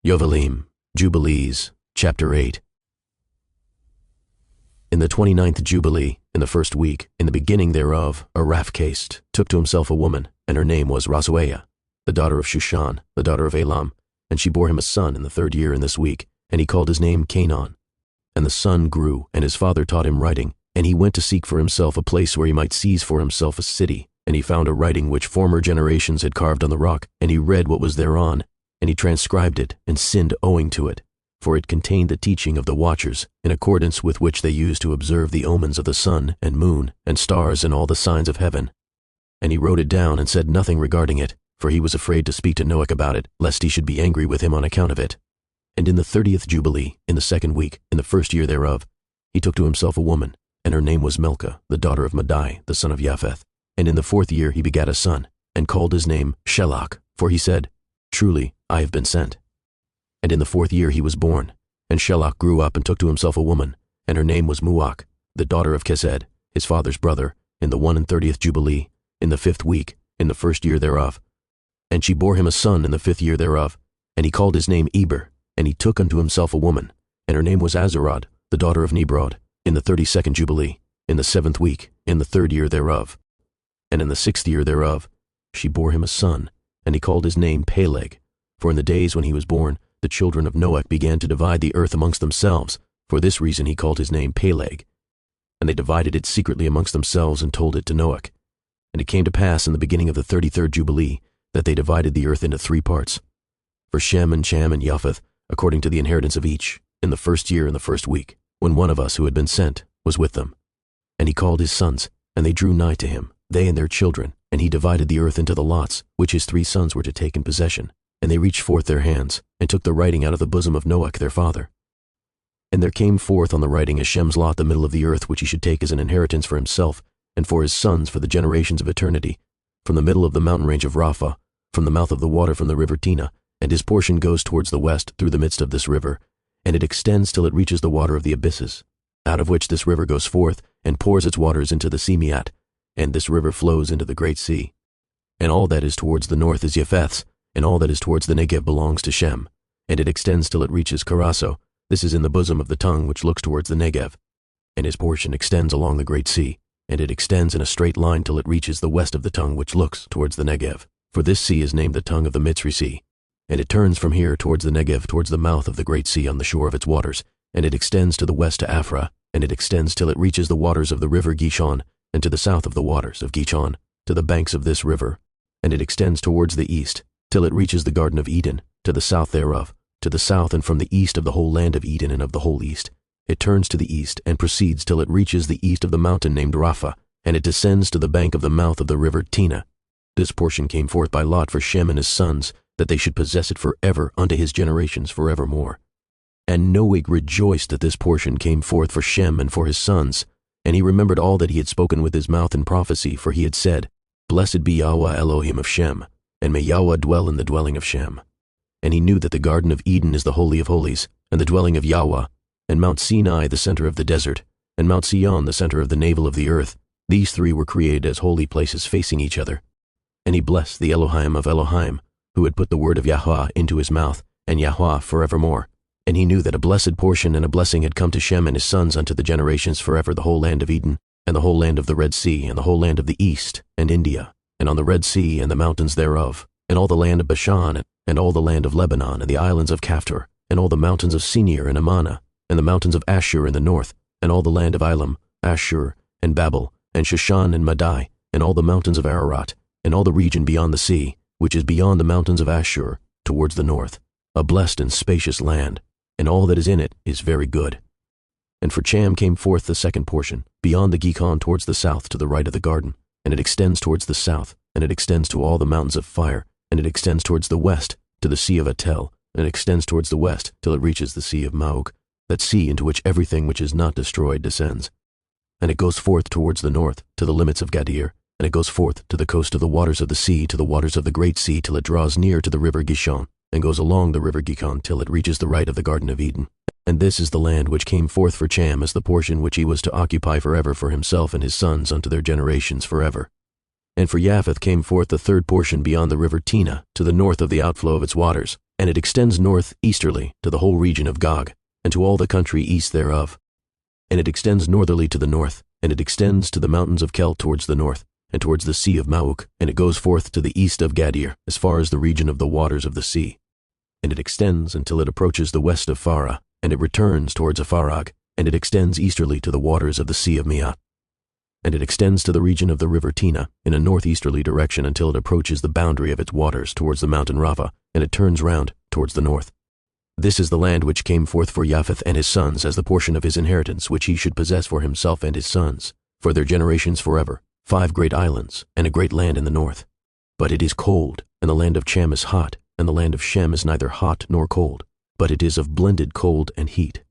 Yovheliym, Jubilees, Chapter 8. In the 29th Jubilee, in the first week, in the beginning thereof, a Raphcast took to himself a woman, and her name was Rasuaiah, the daughter of Shushan, the daughter of Elam, and she bore him a son in the 3rd year in this week, and he called his name Canaan. And the son grew, and his father taught him writing, and he went to seek for himself a place where he might seize for himself a city, and he found a writing which former generations had carved on the rock, and he read what was thereon, and he transcribed it, and sinned owing to it, for it contained the teaching of the watchers, in accordance with which they used to observe the omens of the sun and moon and stars and all the signs of heaven. And he wrote it down and said nothing regarding it, for he was afraid to speak to Noach about it, lest he should be angry with him on account of it. And in the 30th Jubilee, in the 2nd week, in the 1st year thereof, he took to himself a woman, and her name was Milcah, the daughter of Madai, the son of Japheth. And in the 4th year he begat a son, and called his name Shelach, for he said, Truly, I have been sent. And in the 4th year he was born, and Shelach grew up and took to himself a woman, and her name was Muach, the daughter of Kesed, his father's brother, in the 31st Jubilee, in the 5th week, in the 1st year thereof. And she bore him a son in the 5th year thereof, and he called his name Eber, and he took unto himself a woman, and her name was Azarad, the daughter of Nebrod, in the 32nd Jubilee, in the 7th week, in the 3rd year thereof. And in the 6th year thereof, she bore him a son, and he called his name Peleg. For in the days when he was born, the children of Noach began to divide the earth amongst themselves. For this reason he called his name Peleg. And they divided it secretly amongst themselves and told it to Noach. And it came to pass in the beginning of the 33rd Jubilee that they divided the earth into 3 parts. For Shem and Cham and Japheth, according to the inheritance of each, in the 1st year in the 1st week, when one of us who had been sent was with them. And he called his sons, and they drew nigh to him, they and their children, and he divided the earth into the lots, which his 3 sons were to take in possession. And they reached forth their hands, and took the writing out of the bosom of Noach their father. And there came forth on the writing as Shem's lot the middle of the earth, which he should take as an inheritance for himself, and for his sons for the generations of eternity, from the middle of the mountain range of Rapha, from the mouth of the water from the river Tina, and his portion goes towards the west through the midst of this river, and it extends till it reaches the water of the abysses, out of which this river goes forth, and pours its waters into the Simeat, and this river flows into the great sea. And all that is towards the north is Japheth's, and all that is towards the Negev belongs to Shem, and it extends till it reaches Carasso. This is in the bosom of the tongue which looks towards the Negev. And his portion extends along the great sea, and it extends in a straight line till it reaches the west of the tongue which looks towards the Negev. For this sea is named the tongue of the Mitzri Sea. And it turns from here towards the Negev, towards the mouth of the great sea on the shore of its waters, and it extends to the west to Afra, and it extends till it reaches the waters of the river Gishon, and to the south of the waters of Gishon, to the banks of this river, and it extends towards the east, till it reaches the Garden of Eden, to the south thereof, to the south and from the east of the whole land of Eden and of the whole east. It turns to the east, and proceeds till it reaches the east of the mountain named Rapha, and it descends to the bank of the mouth of the river Tina. This portion came forth by lot for Shem and his sons, that they should possess it forever unto his generations forevermore. And Noach rejoiced that this portion came forth for Shem and for his sons, and he remembered all that he had spoken with his mouth in prophecy, for he had said, Blessed be Yahweh Elohim of Shem, and may Yahweh dwell in the dwelling of Shem. And he knew that the Garden of Eden is the Holy of Holies, and the dwelling of Yahweh, and Mount Sinai the center of the desert, and Mount Sion the center of the navel of the earth. These 3 were created as holy places facing each other. And he blessed the Elohim of Elohim, who had put the word of Yahweh into his mouth, and Yahweh forevermore. And he knew that a blessed portion and a blessing had come to Shem and his sons unto the generations forever, the whole land of Eden, and the whole land of the Red Sea, and the whole land of the east, and India, and on the Red Sea and the mountains thereof, and all the land of Bashan, and all the land of Lebanon, and the islands of Caphtor, and all the mountains of Senir and Ammana, and the mountains of Ashur in the north, and all the land of Elam, Ashur, and Babel, and Shushan and Madai, and all the mountains of Ararat, and all the region beyond the sea, which is beyond the mountains of Ashur, towards the north, a blessed and spacious land, and all that is in it is very good. And for Cham came forth the 2nd portion, beyond the Gihon towards the south to the right of the garden, and it extends towards the south, and it extends to all the mountains of fire, and it extends towards the west, to the sea of Atel, and it extends towards the west, till it reaches the sea of Maok, that sea into which everything which is not destroyed descends. And it goes forth towards the north, to the limits of Gadir, and it goes forth to the coast of the waters of the sea, to the waters of the great sea, till it draws near to the river Gishon, and goes along the river Gihon till it reaches the right of the Garden of Eden. And this is the land which came forth for Cham as the portion which he was to occupy forever for himself and his sons unto their generations forever. And for Japheth came forth the 3rd portion beyond the river Tina, to the north of the outflow of its waters, and And it extends north-easterly to the whole region of Gog, and to all the country east thereof. And it extends northerly to the north, and it extends to the mountains of Kel towards the north, and towards the sea of Mauk, and it goes forth to the east of Gadir, as far as the region of the waters of the sea. And it extends until it approaches the west of Farah, and it returns towards Apharag, and it extends easterly to the waters of the sea of Miat. And it extends to the region of the river Tina, in a northeasterly direction until it approaches the boundary of its waters towards the mountain Rava, and it turns round towards the north. This is the land which came forth for Japheth and his sons as the portion of his inheritance which he should possess for himself and his sons, for their generations forever, 5 great islands, and a great land in the north. But it is cold, and the land of Cham is hot, and the land of Shem is neither hot nor cold, but it is of blended cold and heat.